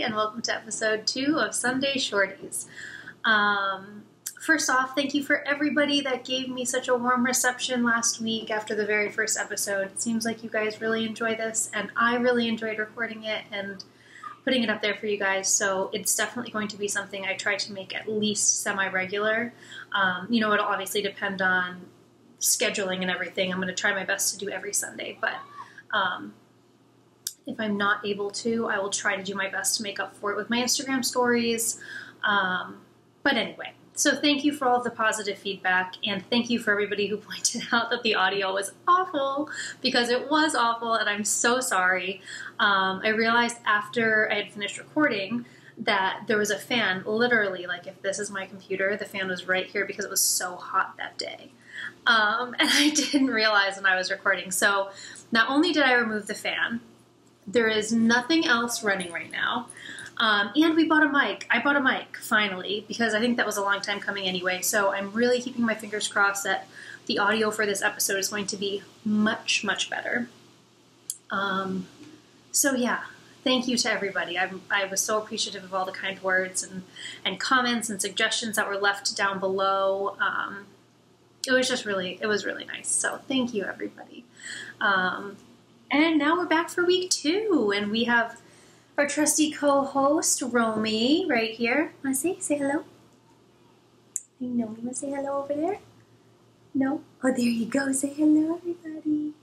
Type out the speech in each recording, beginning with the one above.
and welcome to episode 2 of Sunday Shorties. First off, thank you for everybody that gave me such a warm reception last week after the very first episode. It seems like you guys really enjoy this, and I really enjoyed recording it and putting it up there for you guys, so it's definitely going to be something I try to make at least semi-regular. It'll obviously depend on scheduling and everything. I'm going to try my best to do every Sunday, but if I'm not able to, I will try to do my best to make up for it with my Instagram stories. But anyway, so thank you for all of the positive feedback, and thank you for everybody who pointed out that the audio was awful, because it was awful, and I'm so sorry. I realized after I had finished recording that there was a fan, literally, like if this is my computer, the fan was right here because it was so hot that day. And I didn't realize when I was recording. So not only did I remove the fan, there is nothing else running right now. And we bought a mic. I bought a mic, finally, because I think that was a long time coming anyway. So I'm really keeping my fingers crossed that the audio for this episode is going to be much, much better. So yeah, thank you to everybody. I was so appreciative of all the kind words and comments and suggestions that were left down below. It was really nice. So thank you, everybody. And now we're back for week 2, and we have our trusty co-host, Romy, right here. Want to say hello? I know, you want to say hello over there? No? Oh, there you go. Say hello, everybody.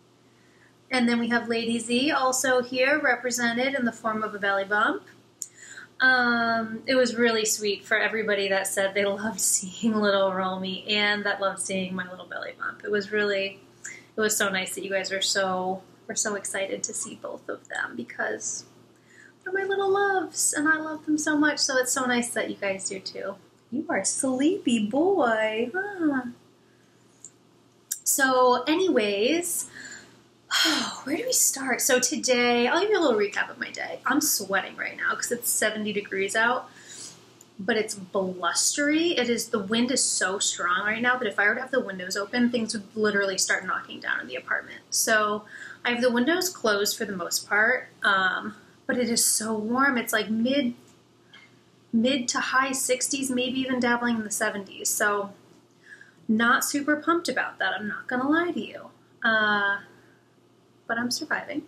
And then we have Lady Z also here, represented in the form of a belly bump. It was really sweet for everybody that said they loved seeing little Romy and that loved seeing my little belly bump. It was so nice that you guys were so excited to see both of them, because they're my little loves and I love them so much. So it's so nice that you guys do too. You are a sleepy boy, huh? So anyways, where do we start? So today, I'll give you a little recap of my day. I'm sweating right now because it's 70 degrees out, but it's blustery. The wind is so strong right now that if I were to have the windows open, things would literally start knocking down in the apartment. So I have the windows closed for the most part, but it is so warm. It's like mid to high 60s, maybe even dabbling in the 70s. So not super pumped about that. I'm not gonna lie to you. But I'm surviving.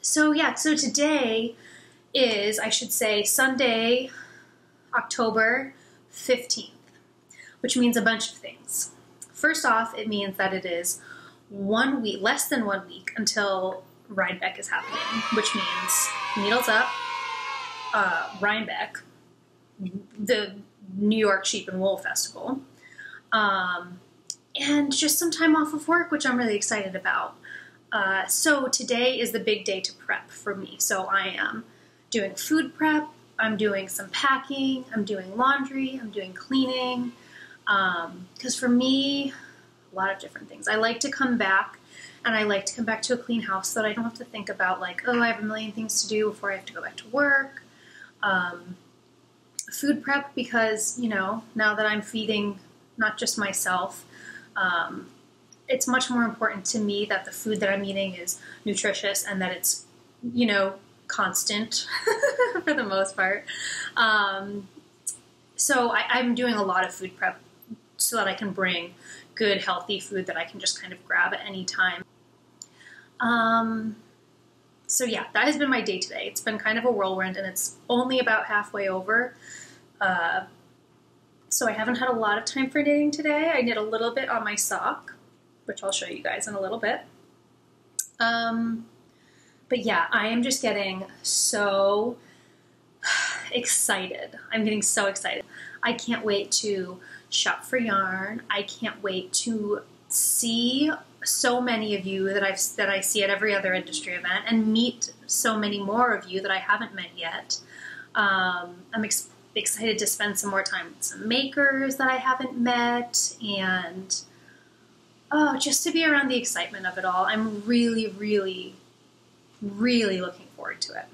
So today is, I should say, Sunday, October 15th, which means a bunch of things. First off, it means that it is 1 week, less than 1 week, until Rhinebeck is happening, which means Needles Up, Rhinebeck, the New York Sheep and Wool Festival, and just some time off of work, which I'm really excited about. So today is the big day to prep for me. So I am doing food prep, I'm doing some packing, I'm doing laundry, I'm doing cleaning, because for me, a lot of different things. I like to come back, and I like to come back to a clean house so that I don't have to think about like, oh, I have a million things to do before I have to go back to work. Food prep, because, now that I'm feeding not just myself, it's much more important to me that the food that I'm eating is nutritious and that it's, constant for the most part. So I'm doing a lot of food prep so that I can bring good, healthy food that I can just kind of grab at any time. So yeah, that has been my day today. It's been kind of a whirlwind, and it's only about halfway over. So I haven't had a lot of time for knitting today. I knit a little bit on my sock, which I'll show you guys in a little bit. But yeah, I am just getting so excited. I'm getting so excited. I can't wait to shop for yarn. I can't wait to see so many of you that I see at every other industry event, and meet so many more of you that I haven't met yet. I'm excited to spend some more time with some makers that I haven't met, and just to be around the excitement of it all. I'm really, really, really looking forward to it.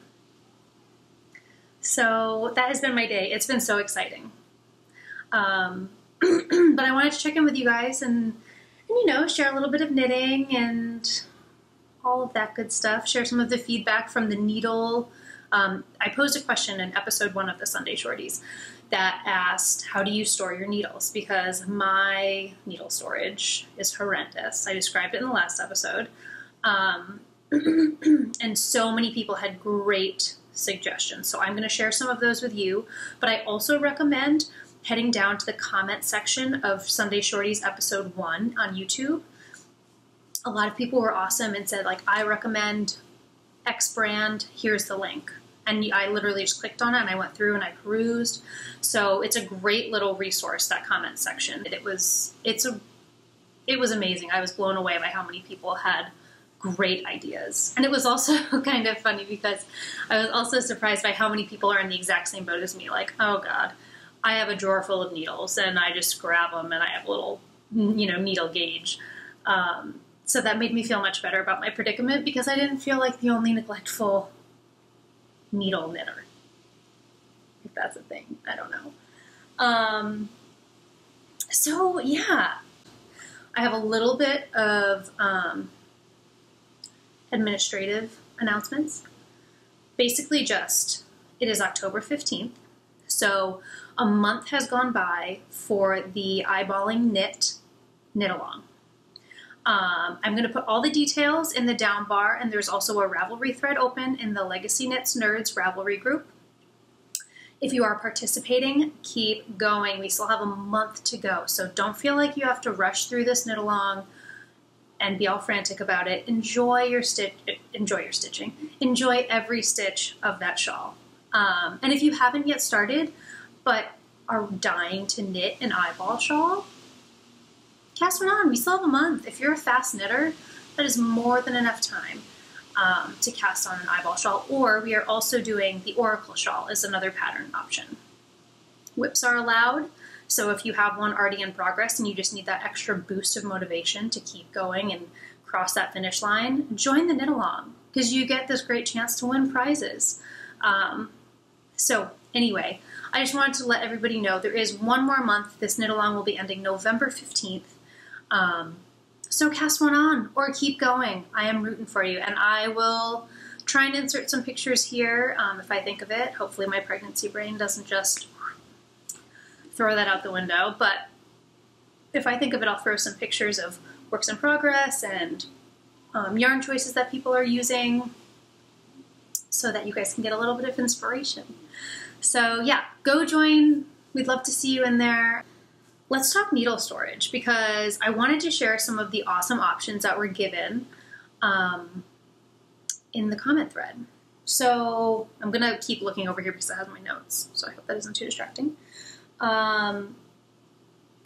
So that has been my day. It's been so exciting. But I wanted to check in with you guys and share a little bit of knitting and all of that good stuff. Share some of the feedback from the needle. I posed a question in episode 1 of the Sunday Shorties that asked, how do you store your needles? Because my needle storage is horrendous. I described it in the last episode. And so many people had great suggestions. So I'm going to share some of those with you. But I also recommend heading down to the comment section of Sunday Shorties episode 1 on YouTube. A lot of people were awesome and said, like, I recommend X brand, here's the link. And I literally just clicked on it and I went through and I perused. So it's a great little resource, that comment section. It was amazing. I was blown away by how many people had great ideas. And it was also kind of funny because I was also surprised by how many people are in the exact same boat as me. Like, oh God, I have a drawer full of needles and I just grab them and I have a little, needle gauge. So that made me feel much better about my predicament because I didn't feel like the only neglectful needle knitter. If that's a thing, I don't know. So yeah, I have a little bit of administrative announcements. Basically just, it is October 15th, so a month has gone by for the eyeballing knit along. I'm going to put all the details in the down bar, and there's also a Ravelry thread open in the Legacy Knits Nerds Ravelry group. If you are participating, keep going. We still have a month to go, so don't feel like you have to rush through this knit along and be all frantic about it. Enjoy your stitching. Enjoy every stitch of that shawl. And if you haven't yet started, but are dying to knit an eyeball shawl, cast one on. We still have a month. If you're a fast knitter, that is more than enough time to cast on an eyeball shawl. Or we are also doing the Oracle shawl as another pattern option. Whips are allowed. So if you have one already in progress and you just need that extra boost of motivation to keep going and cross that finish line, join the knit along because you get this great chance to win prizes. So anyway, I just wanted to let everybody know there is one more month. This knit along will be ending November 15th. So cast one on or keep going. I am rooting for you, and I will try and insert some pictures here if I think of it. Hopefully my pregnancy brain doesn't just throw that out the window, but if I think of it, I'll throw some pictures of works in progress and yarn choices that people are using so that you guys can get a little bit of inspiration. So yeah, go join. We'd love to see you in there. Let's talk needle storage because I wanted to share some of the awesome options that were given in the comment thread. So I'm going to keep looking over here because I have my notes, so I hope that isn't too distracting.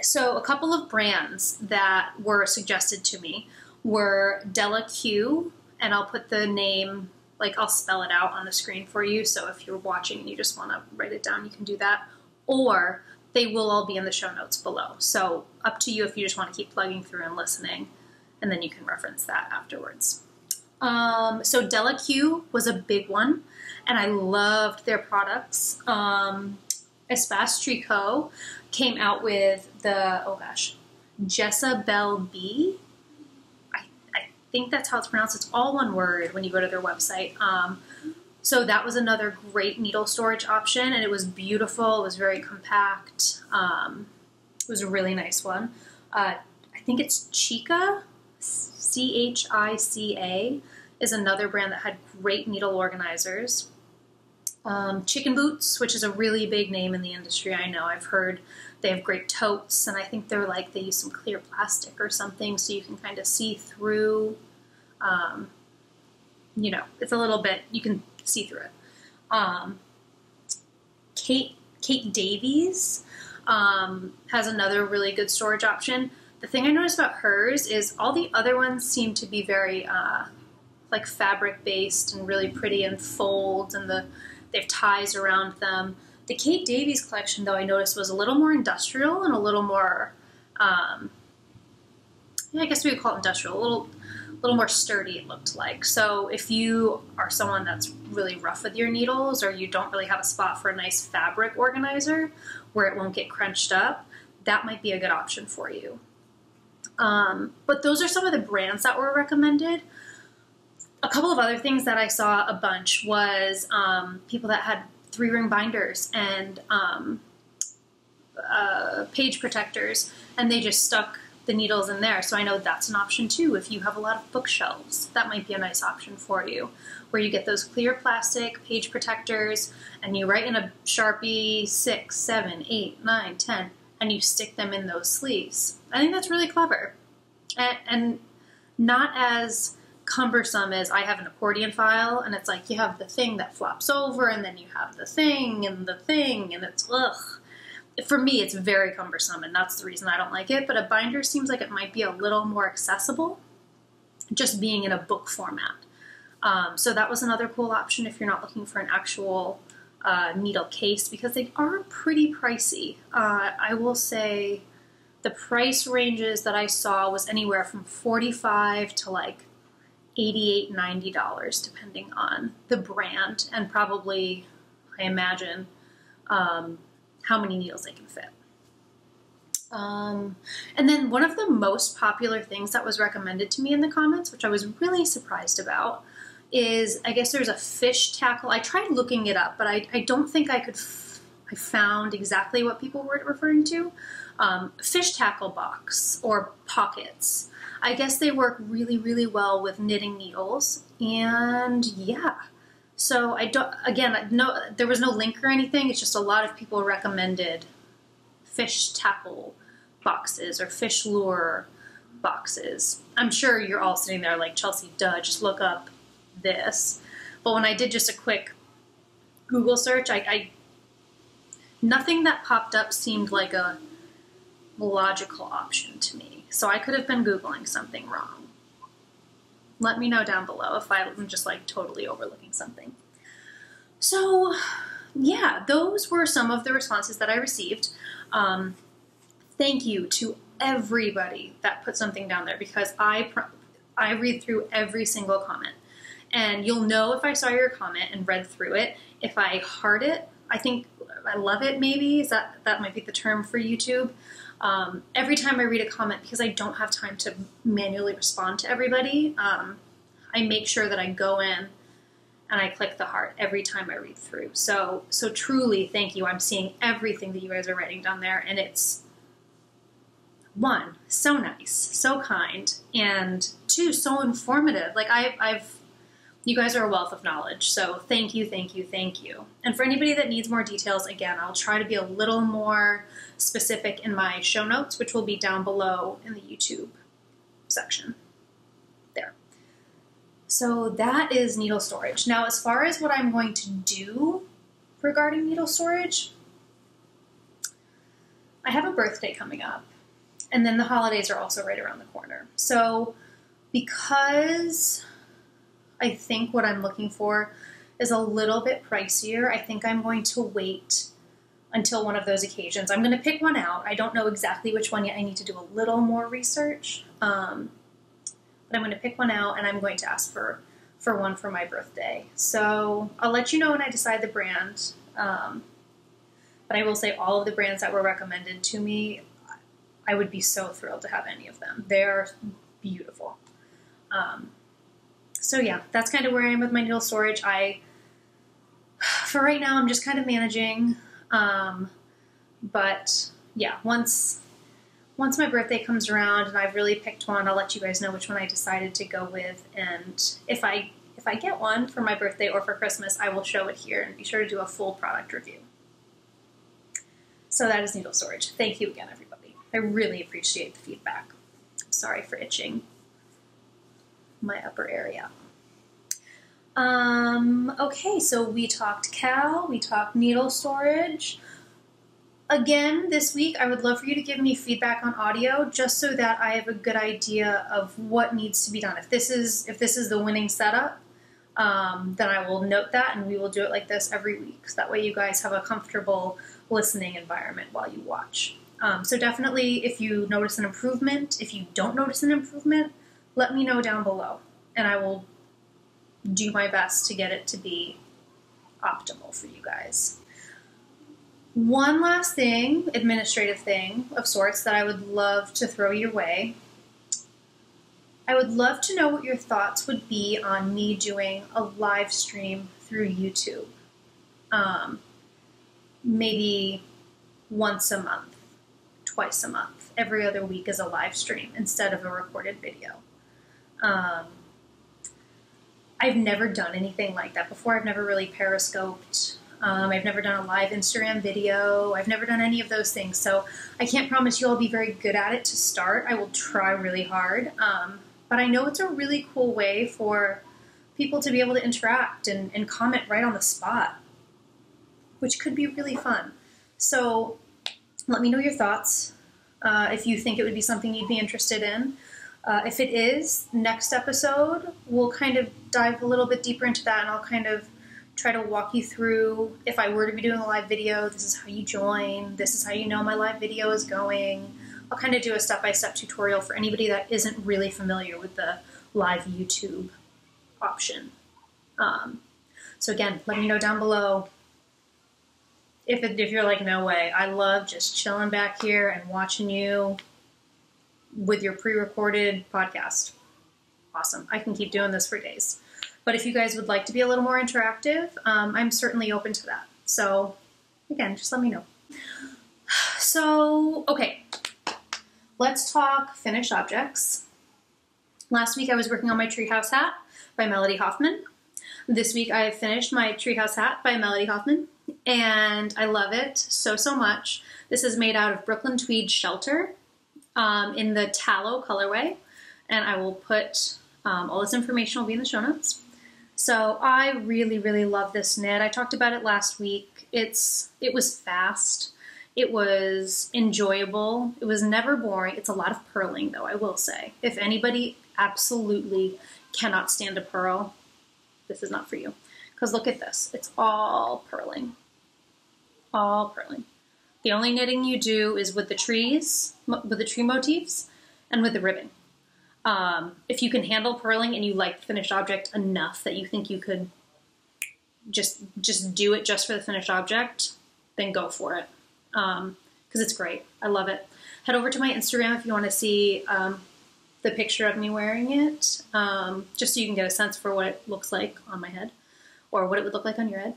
So a couple of brands that were suggested to me were Della Q, and I'll put the name, like I'll spell it out on the screen for you, so if you're watching and you just want to write it down, you can do that. Or they will all be in the show notes below. So up to you if you just want to keep plugging through and listening, and then you can reference that afterwards. So Della Q was a big one, and I loved their products. Espace Tricot came out with the, oh gosh, Jezebel B. I think that's how it's pronounced. It's all one word when you go to their website. So that was another great needle storage option, and it was beautiful. It was very compact. It was a really nice one. I think it's Chica, C-H-I-C-A, is another brand that had great needle organizers. Chicken Boots, which is a really big name in the industry, I know. I've heard they have great totes, and I think they're like, they use some clear plastic or something so you can kind of see through, you know, it's a little bit, you can see through it. Kate Davies has another really good storage option. The thing I noticed about hers is all the other ones seem to be very like fabric based and really pretty and folds, and they have ties around them. The Kate Davies collection, though, I noticed was a little more industrial and a little more, yeah, I guess we would call it industrial, a little more sturdy, it looked like. So if you are someone that's really rough with your needles, or you don't really have a spot for a nice fabric organizer where it won't get crunched up, that might be a good option for you. But those are some of the brands that were recommended. A couple of other things that I saw a bunch was people that had 3-ring binders and page protectors, and they just stuck the needles in there. So I know that's an option too. If you have a lot of bookshelves, that might be a nice option for you, where you get those clear plastic page protectors and you write in a Sharpie 6, 7, 8, 9, 10, and you stick them in those sleeves. I think that's really clever and not as cumbersome as I have an accordion file, and it's like you have the thing that flops over and then you have the thing, and it's ugh. For me, it's very cumbersome, and that's the reason I don't like it, but a binder seems like it might be a little more accessible, just being in a book format. So that was another cool option if you're not looking for an actual needle case, because they are pretty pricey. I will say the price ranges that I saw was anywhere from $45 to like $88, $90, depending on the brand, and probably, I imagine, how many needles they can fit. And then one of the most popular things that was recommended to me in the comments, which I was really surprised about, is I guess there's a fish tackle. I tried looking it up, but I don't think I found exactly what people were referring to. Fish tackle box or pockets. I guess they work really, really well with knitting needles, and yeah. So there was no link or anything. It's just a lot of people recommended fish tackle boxes or fish lure boxes. I'm sure you're all sitting there like, Chelsea, duh, just look up this. But when I did just a quick Google search, nothing that popped up seemed like a logical option to me. So I could have been Googling something wrong. Let me know down below if I'm just like totally overlooking something. So yeah, those were some of the responses that I received. Thank you to everybody that put something down there, because I read through every single comment. And you'll know if I saw your comment and read through it. If I heart it, I think I love it maybe. That might be the term for YouTube. Every time I read a comment, because I don't have time to manually respond to everybody, I make sure that I go in and I click the heart every time I read through. So truly, thank you. I'm seeing everything that you guys are writing down there, and it's, 1, so nice, so kind, and 2, so informative. Like you guys are a wealth of knowledge, so thank you, thank you, thank you. And for anybody that needs more details, again, I'll try to be a little more specific in my show notes, which will be down below in the YouTube section. There. So that is needle storage. Now, as far as what I'm going to do regarding needle storage, I have a birthday coming up, and then the holidays are also right around the corner. So because I think what I'm looking for is a little bit pricier, I think I'm going to wait until one of those occasions. I'm going to pick one out. I don't know exactly which one yet. I need to do a little more research. But I'm going to pick one out, and I'm going to ask for one for my birthday. So I'll let you know when I decide the brand. But I will say all of the brands that were recommended to me, I would be so thrilled to have any of them. They're beautiful. So yeah, that's kind of where I am with my needle storage. For right now, I'm just kind of managing. But yeah, once my birthday comes around and I've really picked one, I'll let you guys know which one I decided to go with. And if I get one for my birthday or for Christmas, I will show it here and be sure to do a full product review. So that is needle storage. Thank you again, everybody. I really appreciate the feedback. I'm sorry for itching my upper area. Okay, so we talked cowl, we talked needle storage. Again, this week, I would love for you to give me feedback on audio, just so that I have a good idea of what needs to be done. If this is the winning setup, then I will note that, and we will do it like this every week. So that way you guys have a comfortable listening environment while you watch. So definitely, if you notice an improvement, if you don't notice an improvement, let me know down below, and I will do my best to get it to be optimal for you guys. One last thing, administrative thing of sorts, that I would love to throw your way. I would love to know what your thoughts would be on me doing a live stream through YouTube. Maybe once a month, twice a month, every other week as a live stream instead of a recorded video. I've never done anything like that before. I've never really periscoped. I've never done a live Instagram video. I've never done any of those things. So I can't promise you I'll be very good at it to start. I will try really hard. But I know it's a really cool way for people to be able to interact and comment right on the spot, which could be really fun. So let me know your thoughts, if you think it would be something you'd be interested in. If it is, next episode, we'll kind of dive a little bit deeper into that, and I'll kind of try to walk you through, if I were to be doing a live video, this is how you join, this is how you know my live video is going. I'll kind of do a step-by-step tutorial for anybody that isn't really familiar with the live YouTube option. So again, let me know down below if you're like, no way, I love just chilling back here and watching you with your pre-recorded podcast. Awesome. I can keep doing this for days. But if you guys would like to be a little more interactive, I'm certainly open to that. So again, just let me know. So, okay, let's talk finished objects. Last week I was working on my Treehouse Hat by Melody Hoffman. This week I finished my Treehouse Hat by Melody Hoffman, and I love it so, so much. This is made out of Brooklyn Tweed Shelter in the tallow colorway, and I will put all this information will be in the show notes. So I really, really love this knit. I talked about it last week. It was fast. It was enjoyable. It was never boring. It's a lot of purling, though, I will say. If anybody absolutely cannot stand a purl, this is not for you. Because look at this. It's all purling. All purling. The only knitting you do is with the trees, with the tree motifs, and with the ribbon. If you can handle purling and you like the finished object enough that you think you could just do it just for the finished object, then go for it. Because it's great. I love it. Head over to my Instagram if you want to see the picture of me wearing it, just so you can get a sense for what it looks like on my head, or what it would look like on your head.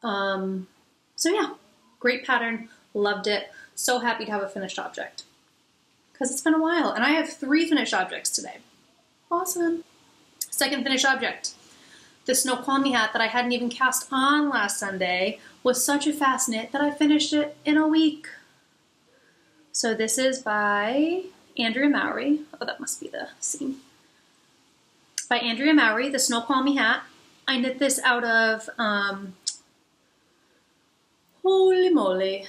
So yeah, great pattern. Loved it. So happy to have a finished object. Because it's been a while, and I have 3 finished objects today. Awesome. Second finished object. The Snoqualmie hat that I hadn't even cast on last Sunday was such a fast knit that I finished it in a week. So this is by Andrea Mowry. Oh, that must be the seam. By Andrea Mowry, the Snoqualmie hat. I knit this out of, holy moly,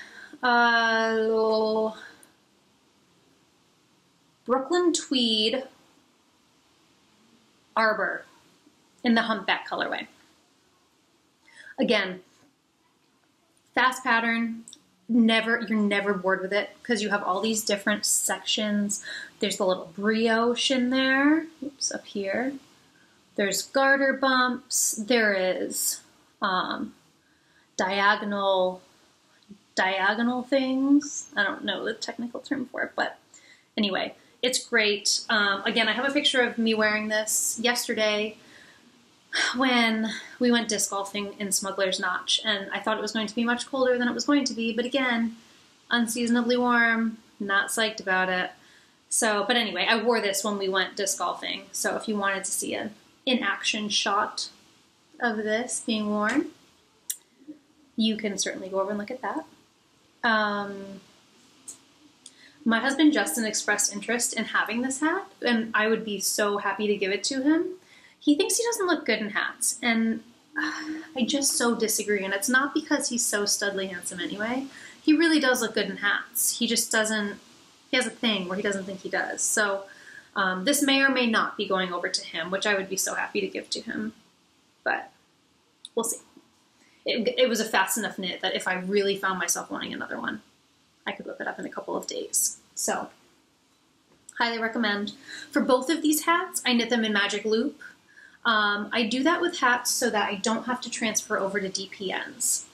Brooklyn Tweed Arbor in the humpback colorway. Again, fast pattern. You're never bored with it because you have all these different sections. There's the little brioche in there. Oops, up here. There's garter bumps. There is diagonal things. I don't know the technical term for it, but anyway, it's great. Again, I have a picture of me wearing this yesterday when we went disc golfing in Smuggler's Notch, and I thought it was going to be much colder than it was going to be, but again, unseasonably warm, not psyched about it. So, but anyway, I wore this when we went disc golfing, so if you wanted to see an in-action shot of this being worn, you can certainly go over and look at that. My husband Justin expressed interest in having this hat, and I would be so happy to give it to him. He thinks he doesn't look good in hats, and I just so disagree, and it's not because he's so studly handsome anyway. He really does look good in hats. He just doesn't, he has a thing where he doesn't think he does. So this may or may not be going over to him, which I would be so happy to give to him, but we'll see. It was a fast enough knit that if I really found myself wanting another one, I could whip it up in a couple of days. So, highly recommend. For both of these hats, I knit them in Magic Loop. I do that with hats so that I don't have to transfer over to DPNs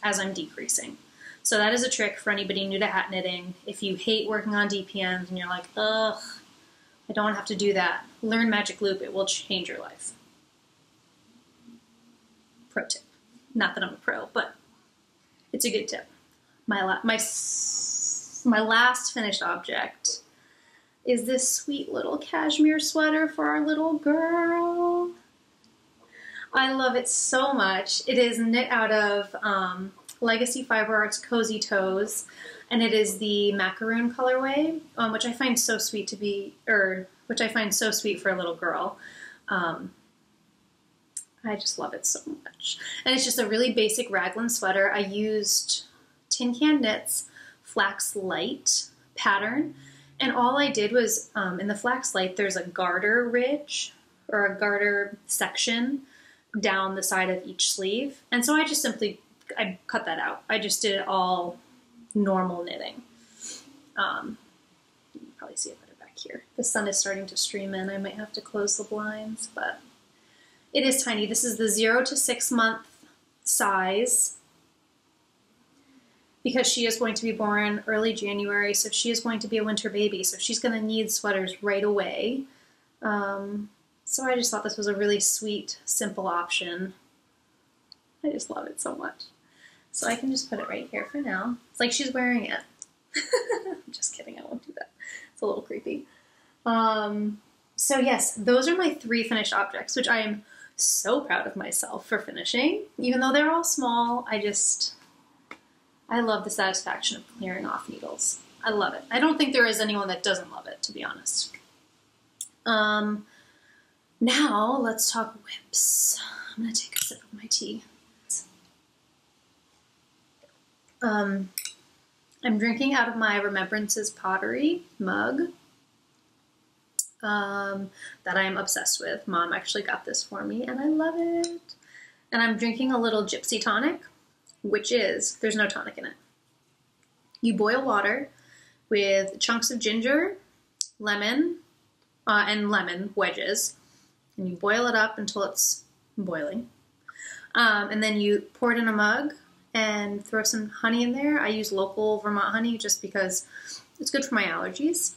as I'm decreasing. So that is a trick for anybody new to hat knitting. If you hate working on DPNs and you're like, ugh, I don't have to do that. Learn Magic Loop. It will change your life. Pro tip. Not that I'm a pro, but it's a good tip. My last finished object is this sweet little cashmere sweater for our little girl. I love it so much. It is knit out of Legacy Fiber Arts Cozy Toes, and it is the macaroon colorway, which I find so sweet to be, which I find so sweet for a little girl. I just love it so much. And it's just a really basic raglan sweater. I used Tin Can Knits Flax Light pattern, and all I did was, in the Flax Light, there's a garter ridge, or a garter section down the side of each sleeve. And so I just simply, I cut that out. I just did it all normal knitting. You can probably see it better back here. The sun is starting to stream in. I might have to close the blinds, but it is tiny. This is the 0 to 6 month size because she is going to be born early January, so she is going to be a winter baby, so she's going to need sweaters right away. So I just thought this was a really sweet, simple option. I just love it so much. So I can just put it right here for now. It's like she's wearing it. I'm just kidding, I won't do that. It's a little creepy. So yes, those are my 3 finished objects, which I am so proud of myself for finishing. Even though they're all small, I love the satisfaction of clearing off needles. I love it. I don't think there is anyone that doesn't love it, to be honest. Now let's talk whips. I'm gonna take a sip of my tea. I'm drinking out of my Remembrances pottery mug that I am obsessed with. Mom actually got this for me and I love it. And I'm drinking a little gypsy tonic, which is, there's no tonic in it. You boil water with chunks of ginger, lemon, and lemon wedges, and you boil it up until it's boiling. And then you pour it in a mug and throw some honey in there. I use local Vermont honey just because it's good for my allergies.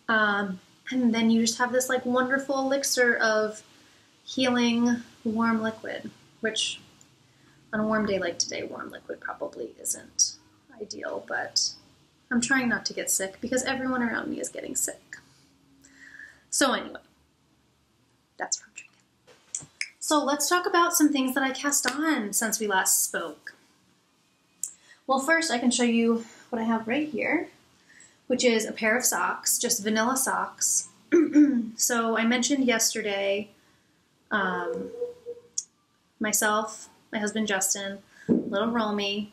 And then you just have this like wonderful elixir of healing warm liquid, which on a warm day like today, warm liquid probably isn't ideal, but I'm trying not to get sick because everyone around me is getting sick. So anyway, that's what I'm drinking. So let's talk about some things that I cast on since we last spoke. Well, first I can show you what I have right here, which is a pair of socks, just vanilla socks. So I mentioned yesterday, myself, my husband Justin, little Romy,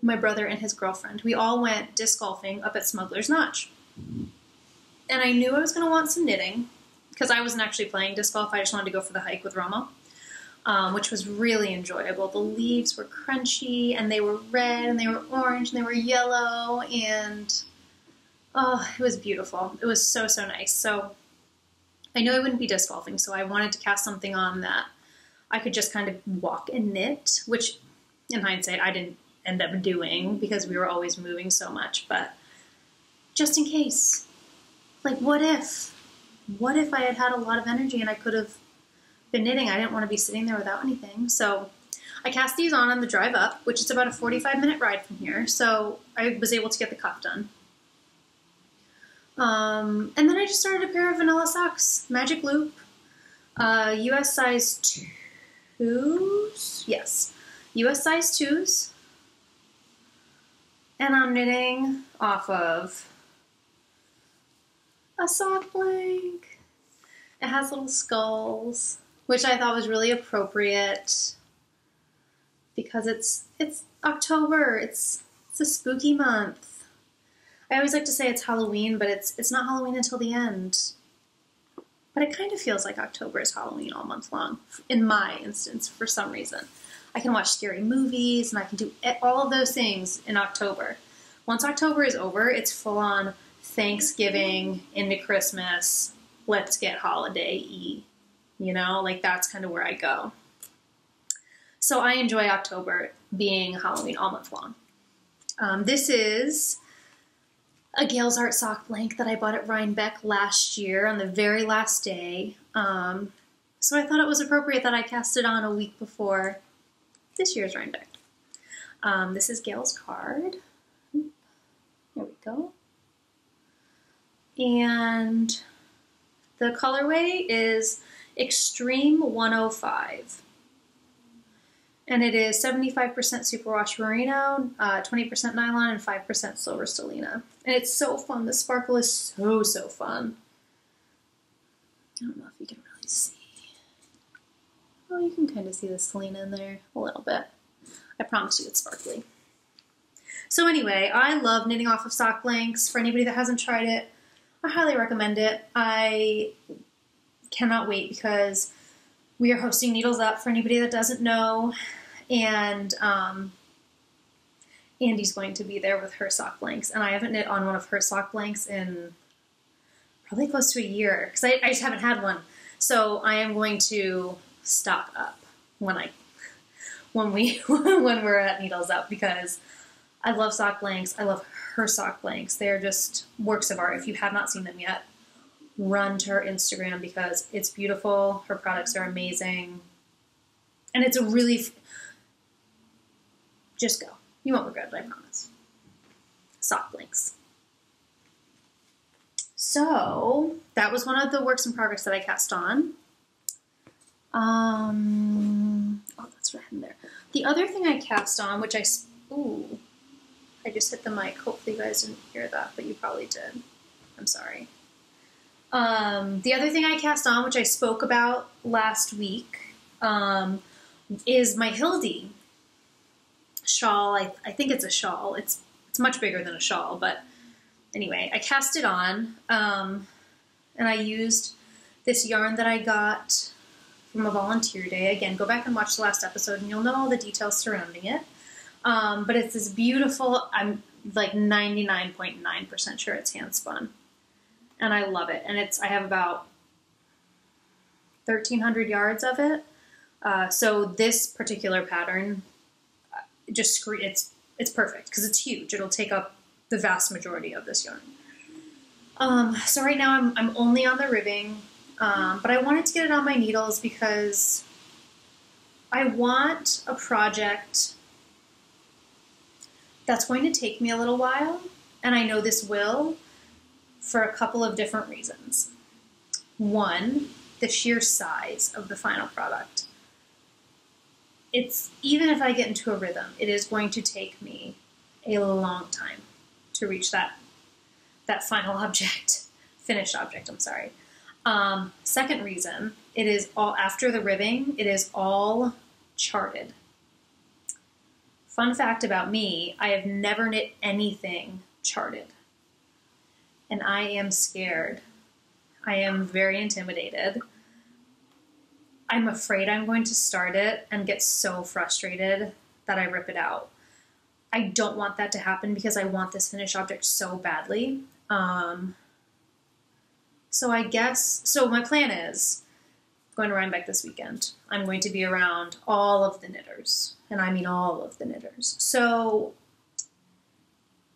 my brother and his girlfriend, we all went disc golfing up at Smuggler's Notch. And I knew I was going to want some knitting because I wasn't actually playing disc golf. I just wanted to go for the hike with Roma, which was really enjoyable. The leaves were crunchy and they were red and they were orange and they were yellow and oh, it was beautiful. It was so, so nice. So I knew I wouldn't be disc golfing, so I wanted to cast something on that I could just kind of walk and knit, which in hindsight I didn't end up doing because we were always moving so much, but just in case. Like, what if I had had a lot of energy and I could have been knitting? I didn't want to be sitting there without anything. So I cast these on the drive up, which is about a 45-minute ride from here. So I was able to get the cuff done. And then I just started a pair of vanilla socks, Magic Loop, US size 2s. Yes, US size 2s. And I'm knitting off of a sock blank. It has little skulls, which I thought was really appropriate because it's October. It's a spooky month. I always like to say it's Halloween, but it's not Halloween until the end. But it kind of feels like October is Halloween all month long, in my instance, for some reason. I can watch scary movies, and I can do all of those things in October. Once October is over, it's full-on Thanksgiving into Christmas, let's get holiday-y, you know? Like, that's kind of where I go. So I enjoy October being Halloween all month long. This is a Gale's Art sock blank that I bought at Rhinebeck last year on the very last day. So I thought it was appropriate that I cast it on a week before this year's Rhinebeck. This is Gale's card. There we go. And the colorway is Extreme 105. And it is 75% superwash merino, 20% nylon, and 5% silver stellina. And it's so fun. The sparkle is so, so fun. I don't know if you can really see. Oh, you can kind of see the stellina in there a little bit. I promise you it's sparkly. So anyway, I love knitting off of sock blanks. For anybody that hasn't tried it, I highly recommend it. I cannot wait because we are hosting Needles Up for anybody that doesn't know, and Andy's going to be there with her sock blanks, and I haven't knit on one of her sock blanks in probably close to a year because I just haven't had one. So I am going to stock up when we're at Needles Up because I love sock blanks. I love her sock blanks. They're just works of art. If you have not seen them yet, run to her Instagram because it's beautiful. Her products are amazing. And it's a really... Just go. You won't regret it, I promise. Sock blanks. So, that was one of the works in progress that I cast on. Oh, that's right in there. The other thing I cast on, which I just hit the mic. Hopefully you guys didn't hear that, but you probably did. I'm sorry. The other thing I cast on, which I spoke about last week, is my Hildie shawl. I think it's a shawl. It's much bigger than a shawl, but anyway, I cast it on, and I used this yarn that I got from a volunteer day. Again, go back and watch the last episode and you'll know all the details surrounding it. But it's this beautiful, I'm like 99.9% sure it's hand spun. And I love it. And I have about 1,300 yards of it. So this particular pattern, it's perfect because it's huge. It'll take up the vast majority of this yarn. So right now I'm only on the ribbing, but I wanted to get it on my needles because I want a project that's going to take me a little while, and I know this will, for a couple of different reasons. One, the sheer size of the final product. Even if I get into a rhythm, it is going to take me a long time to reach that final object, finished object, I'm sorry. Second reason, it is all, after the ribbing, it is all charted. Fun fact about me, I have never knit anything charted. And I am scared. I am very intimidated. I'm afraid I'm going to start it and get so frustrated that I rip it out. I don't want that to happen because I want this finished object so badly. So my plan is going to Rhinebeck this weekend. I'm going to be around all of the knitters, and I mean all of the knitters. So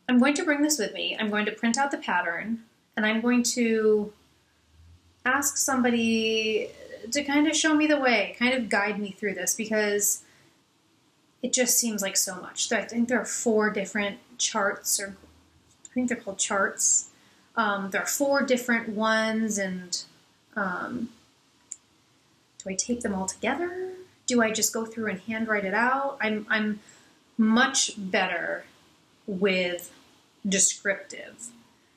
I'm going to bring this with me. I'm going to print out the pattern, and I'm going to ask somebody to kind of show me the way, kind of guide me through this, because it just seems like so much. I think there are 4 different charts, or I think they're called charts. There are 4 different ones, and do I tape them all together? Do I just go through and handwrite it out? I'm much better with descriptive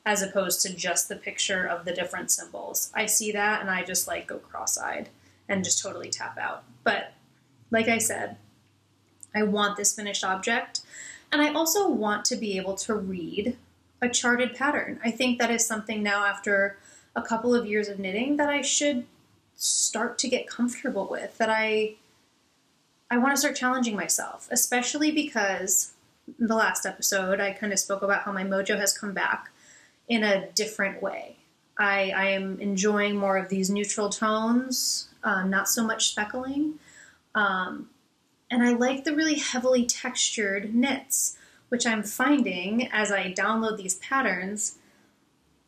as opposed to just the picture of the different symbols. I see that and I just like go cross-eyed and just totally tap out. But like I said, I want this finished object, and I also want to be able to read a charted pattern. I think that is something now, after a couple of years of knitting, that I should start to get comfortable with, that I want to start challenging myself, especially because in the last episode I kind of spoke about how my mojo has come back in a different way. I am enjoying more of these neutral tones, not so much speckling, and I like the really heavily textured knits, which I'm finding as I download these patterns,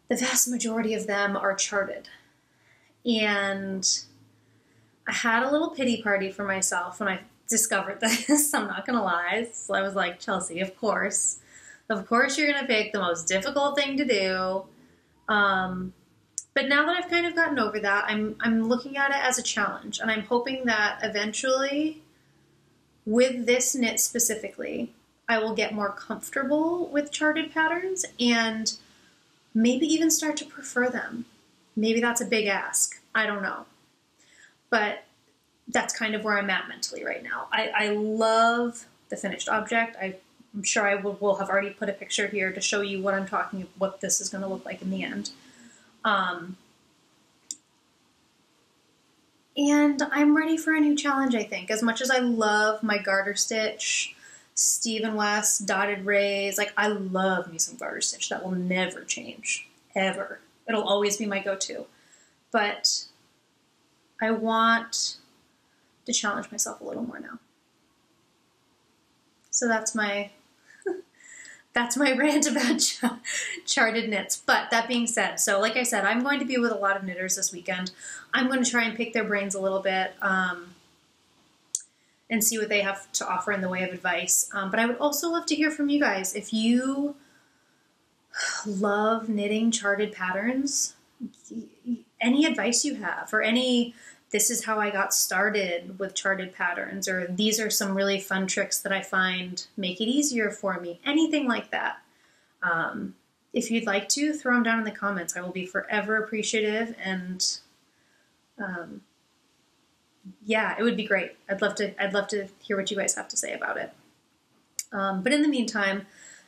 the vast majority of them are charted. And I had a little pity party for myself when I discovered this, I'm not gonna lie. So I was like, Chelsea, of course you're gonna pick the most difficult thing to do. But now that I've kind of gotten over that, I'm looking at it as a challenge, and I'm hoping that eventually, with this knit specifically, I will get more comfortable with charted patterns and maybe even start to prefer them. Maybe that's a big ask. I don't know. But that's kind of where I'm at mentally right now. I love the finished object. I'm sure I will have already put a picture here to show you what this is going to look like in the end. And I'm ready for a new challenge, I think. As much as I love my garter stitch, Steve and West, dotted rays, like I love me some garter stitch. That will never change, ever. It'll always be my go-to. But I want to challenge myself a little more now. So that's my rant about charted knits. But that being said, so like I said, I'm going to be with a lot of knitters this weekend. I'm going to try and pick their brains a little bit and see what they have to offer in the way of advice. But I would also love to hear from you guys. If you love knitting charted patterns, any advice you have, or any, this is how I got started with charted patterns, or these are some really fun tricks that I find make it easier for me, anything like that. If you'd like to, throw them down in the comments. I will be forever appreciative, and yeah, it would be great. I'd love to hear what you guys have to say about it. But in the meantime,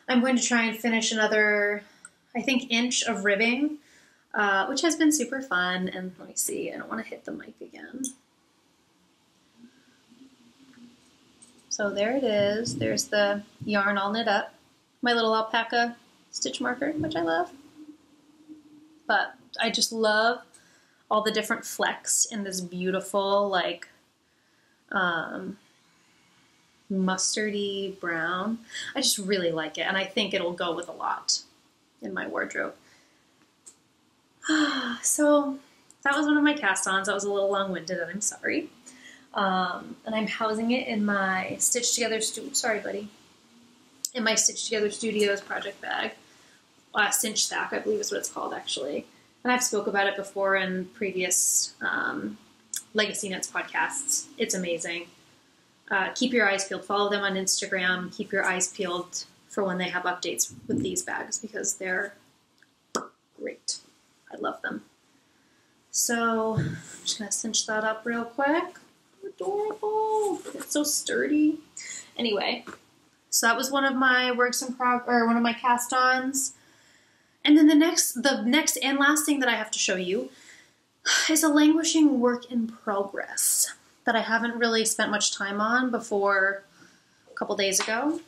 I'm going to try and finish another, I think, inch of ribbing, which has been super fun. And let me see, I don't want to hit the mic again. So there it is. There's the yarn all knit up. My little alpaca stitch marker, which I love. But I just love all the different flecks in this beautiful, like, mustardy brown. I just really like it, and I think it'll go with a lot in my wardrobe. So that was one of my cast-ons. That was a little long-winded, and I'm sorry. And I'm housing it in my Stitch Together in my Stitch Together Studios project bag. Cinch Stack, I believe is what it's called, actually. And I've spoke about it before in previous Legacy Knits podcasts. It's amazing. Keep your eyes peeled. Follow them on Instagram. Keep your eyes peeled for when they have updates with these bags, because they're great. I love them. So I'm just going to cinch that up real quick. Adorable. It's so sturdy. Anyway, so that was one of my one of my cast-ons. And then the next and last thing that I have to show you is a languishing work in progress that I haven't really spent much time on before a couple days ago.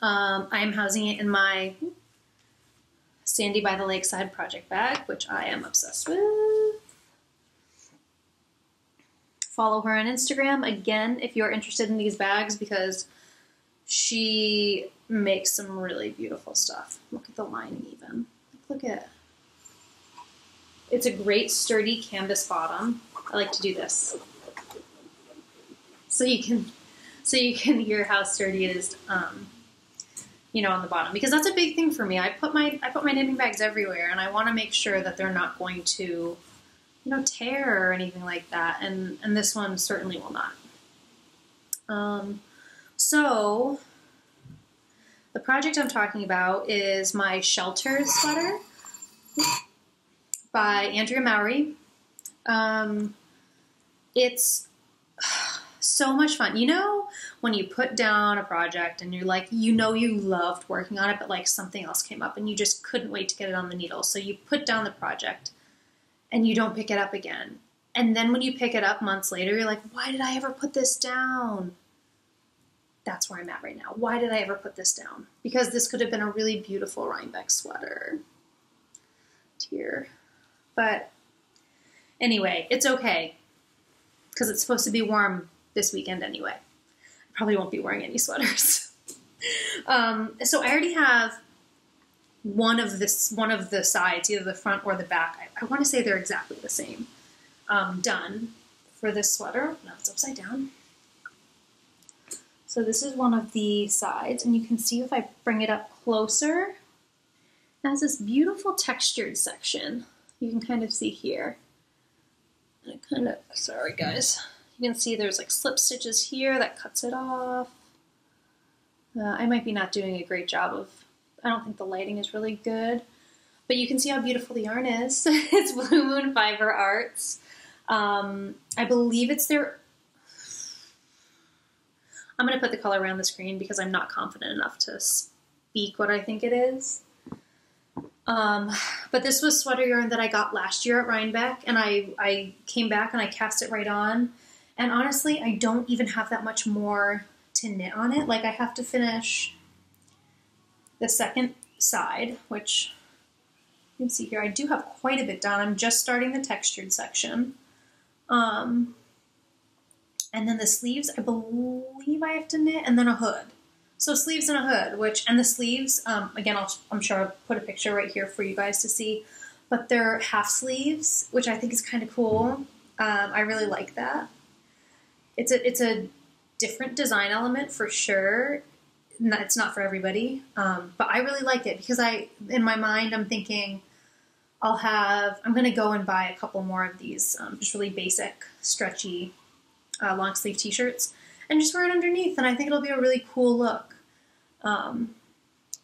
I am housing it in my Sandy by the Lakeside project bag, which I am obsessed with. Follow her on Instagram, again, if you're interested in these bags, because she makes some really beautiful stuff. Look at the lining even. Look at it. It's a great sturdy canvas bottom. I like to do this. So you can hear how sturdy it is, you know, on the bottom, because that's a big thing for me. I put my knitting bags everywhere, and I want to make sure that they're not going to, you know, tear or anything like that. And this one certainly will not. So the project I'm talking about is my Shelter sweater by Andrea Mowry. It's so much fun. You know, when you put down a project and you're like, you know, you loved working on it, but like something else came up and you just couldn't wait to get it on the needle. So you put down the project and you don't pick it up again. And then when you pick it up months later, you're like, why did I ever put this down? That's where I'm at right now. Why did I ever put this down? Because this could have been a really beautiful Rhinebeck sweater. Tear. But anyway, it's okay, because it's supposed to be warm this weekend anyway. I probably won't be wearing any sweaters. So I already have one of the sides, either the front or the back. I want to say they're exactly the same, done for this sweater. Now it's upside down. So this is one of the sides, and you can see if I bring it up closer, it has this beautiful textured section. You can kind of see here. And it kind of, sorry guys, you can see there's like slip stitches here that cuts it off. I might be not doing a great job of, I don't think the lighting is really good, but you can see how beautiful the yarn is. It's Blue Moon Fiber Arts. I believe it's their, I'm going to put the color around the screen because I'm not confident enough to speak what I think it is. But this was sweater yarn that I got last year at Rhinebeck, and I came back and I cast it right on. And honestly, I don't even have that much more to knit on it. Like, I have to finish the second side, which you can see here. I do have quite a bit done. I'm just starting the textured section. And then the sleeves, I believe I have to knit, and then a hood. So sleeves and a hood, and the sleeves, again, I'm sure I'll put a picture right here for you guys to see, but they're half sleeves, which I think is kind of cool. I really like that. It's a different design element for sure. It's not for everybody, but I really like it because in my mind, I'm thinking I'm going to go and buy a couple more of these just really basic, stretchy, long sleeve t-shirts and just wear it underneath, and I think it'll be a really cool look. But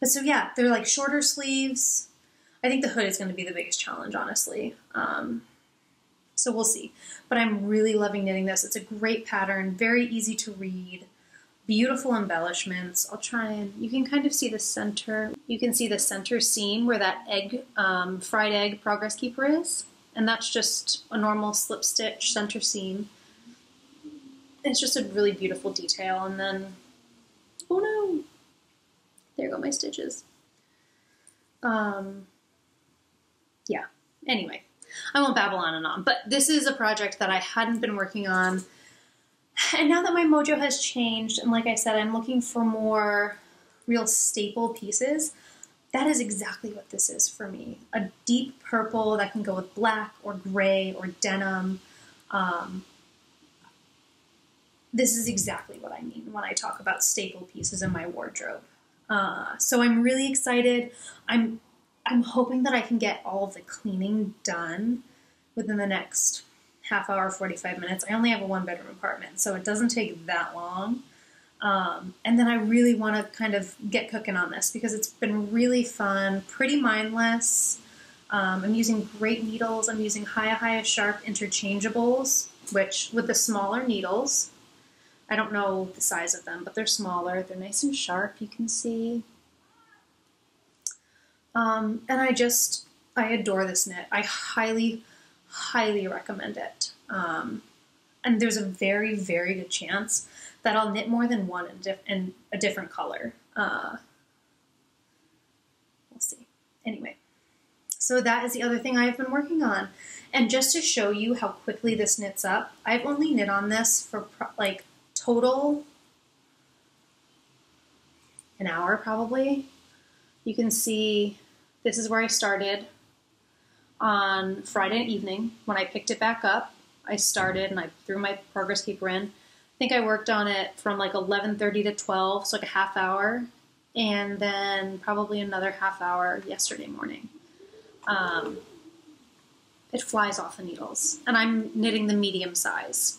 so yeah, they're like shorter sleeves. I think the hood is going to be the biggest challenge, honestly. So we'll see. But I'm really loving knitting this. It's a great pattern, very easy to read, beautiful embellishments. I'll try and, you can kind of see the center. You can see the center seam where that egg, fried egg progress keeper is. And that's just a normal slip stitch center seam. It's just a really beautiful detail. And then, oh no, there go my stitches. Yeah, anyway, I won't babble on and on, but this is a project that I hadn't been working on. And now that my mojo has changed, and like I said, I'm looking for more real staple pieces, that is exactly what this is for me. A deep purple that can go with black or gray or denim. This is exactly what I mean when I talk about staple pieces in my wardrobe. So I'm really excited. I'm hoping that I can get all of the cleaning done within the next half hour, 45 minutes. I only have a 1-bedroom apartment, so it doesn't take that long. And then I really want to kind of get cooking on this because it's been really fun, pretty mindless. I'm using great needles. I'm using Hiya Sharp interchangeables, which with the smaller needles, I don't know the size of them, but they're smaller. They're nice and sharp, you can see. And I adore this knit. I highly, highly recommend it. And there's a very, very good chance that I'll knit more than one in a different color. We'll see. Anyway, so that is the other thing I've been working on. And just to show you how quickly this knits up, I've only knit on this for like total an hour probably. You can see this is where I started on Friday evening. When I picked it back up, I started and I threw my progress keeper in. I think I worked on it from like 11:30 to 12, so like a half hour, and then probably another half hour yesterday morning. It flies off the needles, and I'm knitting the medium size,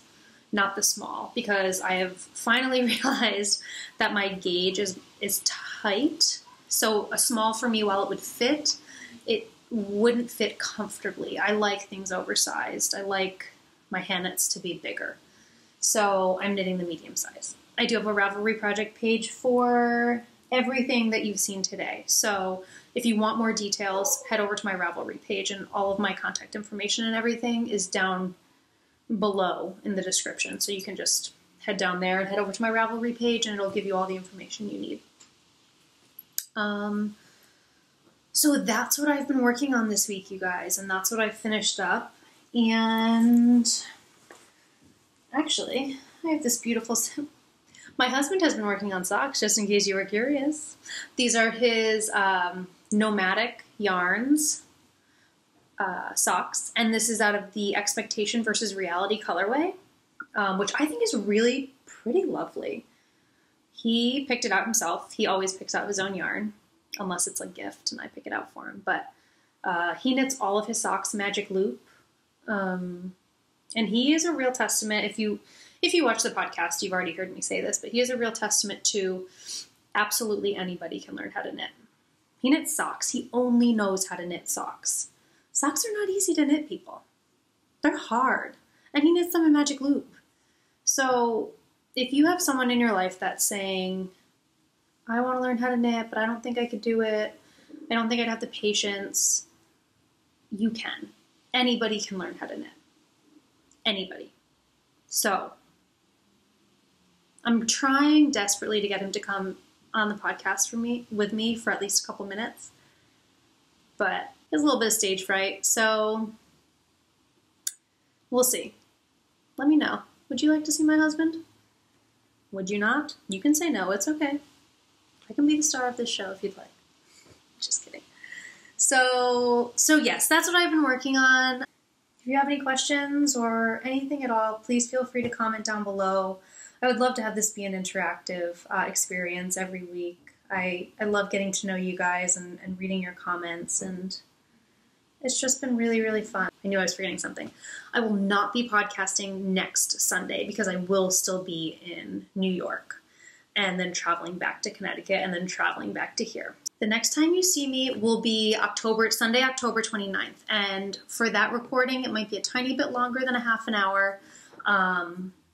not the small, because I have finally realized that my gauge is tight. So a small for me, while it would fit, it wouldn't fit comfortably. I like things oversized. I like my hand knits to be bigger. So I'm knitting the medium size. I do have a Ravelry project page for everything that you've seen today. So if you want more details, head over to my Ravelry page, and all of my contact information and everything is down below in the description. So you can just head down there and head over to my Ravelry page, and it'll give you all the information you need. So that's what I've been working on this week, you guys, and that's what I've finished up. And actually, I have this beautiful, My husband has been working on socks, just in case you were curious. These are his nomadic yarns socks, and this is out of the Expectation versus Reality colorway, which I think is really pretty lovely. He picked it out himself. He always picks out his own yarn, unless it's a gift and I pick it out for him. But he knits all of his socks magic loop, and he is a real testament. If you watch the podcast, you've already heard me say this, but he is a real testament to absolutely anybody can learn how to knit. He knits socks. He only knows how to knit socks. Socks are not easy to knit, people. They're hard. And he knits them in magic loop. So if you have someone in your life that's saying, I want to learn how to knit, but I don't think I could do it, I don't think I'd have the patience, you can. Anybody can learn how to knit. Anybody. So I'm trying desperately to get him to come on the podcast with me for at least a couple minutes. But he has a little bit of stage fright, so we'll see. Let me know. Would you like to see my husband? Would you not? You can say no. It's okay. I can be the star of this show if you'd like. Just kidding. So yes, that's what I've been working on. If you have any questions or anything at all, please feel free to comment down below. I would love to have this be an interactive experience every week. I love getting to know you guys and reading your comments, and it's just been really, really fun. I knew I was forgetting something. I will not be podcasting next Sunday because I will still be in New York and then traveling back to Connecticut and then traveling back to here. The next time you see me will be Sunday, October 29th. And for that recording, it might be a tiny bit longer than a half an hour,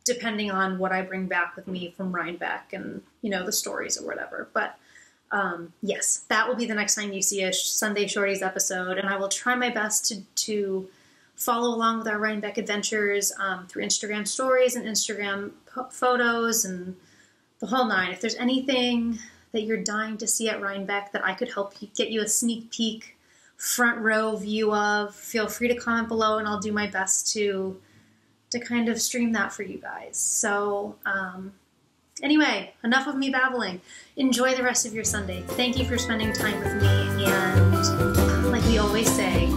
depending on what I bring back with me from Rhinebeck and, the stories or whatever. But yes, that will be the next time you see a Sunday Shorties episode, and I will try my best to follow along with our Rhinebeck adventures through Instagram stories and Instagram photos and the whole nine. If there's anything that you're dying to see at Rhinebeck that I could help you get you a sneak peek, front row view of, feel free to comment below, and I'll do my best to kind of stream that for you guys. So anyway, enough of me babbling. Enjoy the rest of your Sunday. Thank you for spending time with me, and like we always say,